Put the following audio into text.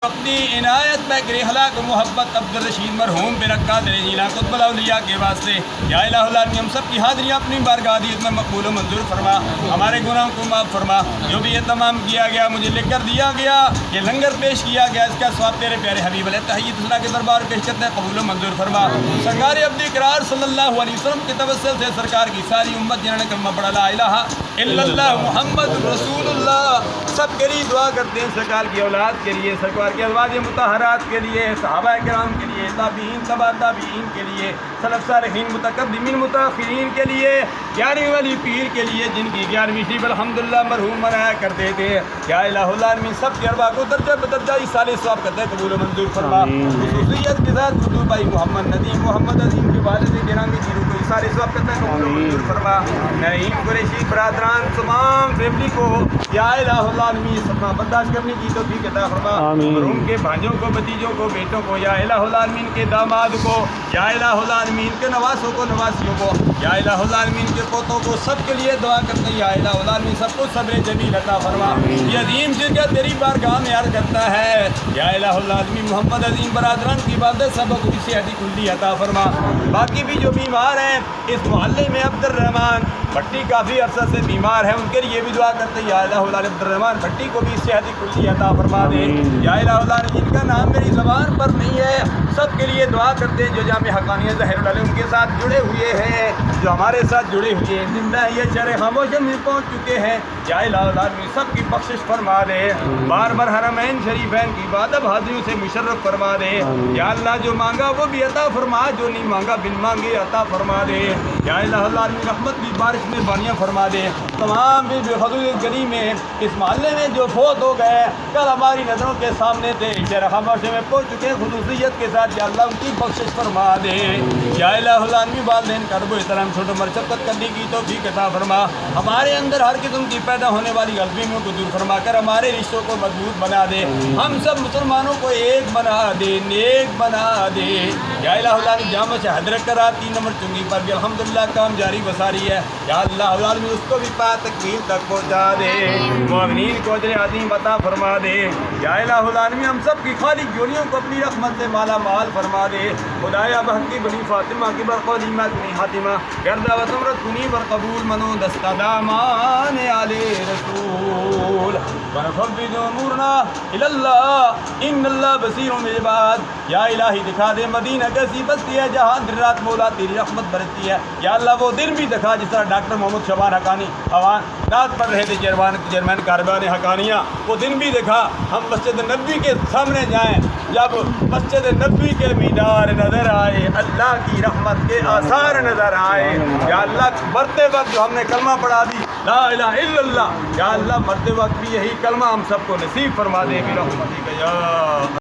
اپنی عنایت میں اخلاق و محبت عبدالرشید مرحوم بن قادر جیلانی قطب الاولیاء کے واسطے یا الہ العالمین ہم سب کی حاضریاں اپنی بارگاہ دیت میں مقبول و منظور فرما، ہمارے گناہوں کو معاف فرما، جو بھی اہتمام کیا گیا مجھے لکھ کر دیا گیا، یہ لنگر پیش کیا گیا، اس کا ثواب تیرے پیارے حبیب علیہ تحیت اللہ کے دربار پیش کرتے ہیں، قبول و منظور فرما۔ سرکار عبد اقرار صلی اللہ علیہ وسلم کے توسل سے سرکار کی ساری امت جنہوں نے کلمہ پڑھا لا الہ الا اللہ محمد رسول اللہ، سب کے لیے دعا کرتے ہیں، سرکار کی اولاد کے لیے، سرکار کی ازواج مطہرات کے لیے، صحابہ کرام کے لیے، تابعین تبع تابعین کے لیے، سلف صالحین متقدمین متاخرین کے لیے، 11ویں والی پیر کے لیے جن کی 11ویں شریف الحمدللہ مرحوم منایا کرتے تھے، یا الہ العالمین سب کے ارواح کو درجہ بدرجہ صالح ثواب کرتے ہیں، قبول و منظور فرما۔ خصوصیت کے ساتھ حضور بھائی محمد ندیم محمد عظیم کے والد گرامی جنہوں کو صالح ثواب کرتے ہیں، قبول و منظور فرما۔ نعیم قریشی برادران تمام فیملی کو یا الہ العالمین سب برداشت کرنے کی توفیق عطا فرما، مرحوم کے بھانجوں کو، بھتیجوں کو، بیٹوں کو، یا الہ العالمین کے داماد کو، یا الہ العالمین کے نواسوں کو، نواسیوں کو، یا الہ العالمین کے پوتوں کو، سب کے لیے دعا کرتے ہیں، یا الہ العالمین سب کو صبر جمیل عطا فرما۔ یہ عظیم جگہ تیری بارگاہ میں عرض کرتا ہے، یا الہ العالمین محمد عظیم برادران کی باتیں سب کو صحت کلی عطا فرما۔ باقی بھی جو بیمار ہیں اس محلے میں عبد الرحمن بھٹی کافی عرصہ سے بیمار ہیں، ان کے لیے بھی دعا کرتے ہیں، یا الہ العالمین عبد الرحمن بھٹی کو بھی صحت کلی عطا فرما دے، یا الہ العالمین جن کا نام میری زبان پر نہیں ہے سب کے لیے دعا کرتے ہیں، جو جامع حقانیہ ظاہر العلم ان کے ساتھ جڑے ہوئے ہیں، جو ہمارے ساتھ جڑے ہوئے ہیں، زندہ یہ شرح خاموش میں پہنچ چکے ہیں، یا الہ العالمین سب کی بخشش فرما دے، بار بار حرمین شریفین کی بادب حاضریوں سے مشرف فرما دے، یا اللہ جو مانگا وہ بھی عطا فرما، جو نہیں مانگا بن مانگے عطا فرما دے، یا الہ العالمین رحمت کی بارش میں بانیاں فرما دے۔ تمام بھی حضور گلی میں اس محلے میں جو فوت ہو گئے کل ہماری نظروں کے سامنے تھے، شرح خاموش میں پہنچ چکے ہیں، خصوصیت کے ساتھ یا اللہ ان کی بخشش فرما دے، یا الہ العالمین والدین کرب و احترام چھوٹو مرشفقت کرنے کی توفیق عطا فرما، ہمارے اندر ہر قسم کی پیدا ہونے والی غلطیوں کو دور فرما کر ہمارے رشتوں کو مضبوط بنا دے، ہم سب مسلمانوں کو ایک بنا دے، نیک بنا دے، یا الہ العالمین جامع سے حضرت کرا 3 نمبر چنگی پر بھی الحمدللہ کام جاری وساری ہے، یا اللہ العالمین اس کو بھی پا تکمیل تک پہنچا دے، مومنین کو اجر عظیم عطا فرما دے، یا الہ العالمین ہم سب کی خالی جوڑیوں کو اپنی رحمت سے مالا مال فرما دے، خدایا بہت کی بنی فاطمہ کی برقولیمہ کنی حاتمہ گردہ و سمرت کنی بر قبول منو دستہ دامان آلِ رسول ونفوض امورنا الاللہ ان اللہ بصیر بالعباد۔ یا الہی دکھا دے مدینہ کیسی بستی ہے جہاں دن رات مولا تیری رحمت برستی ہے، یا اللہ وہ دن بھی دکھا جس طرح ڈاکٹر محمد شبان حقانی نعت پڑھ رہے تھے چیئرمین کاربان حقانیہ، وہ دن بھی دکھا، ہم مسجد نبوی کے سامنے جائیں جب مسجد نبوی کے مینار نظر آئے، اللہ کی رحمت کے آثار نظر آئے، یا اللہ مرتے وقت جو ہم نے کلمہ پڑھا دی لا الہ الا اللہ، یا اللہ مرتے وقت بھی یہی کلمہ ہم سب کو نصیب فرما دے برحمتک یا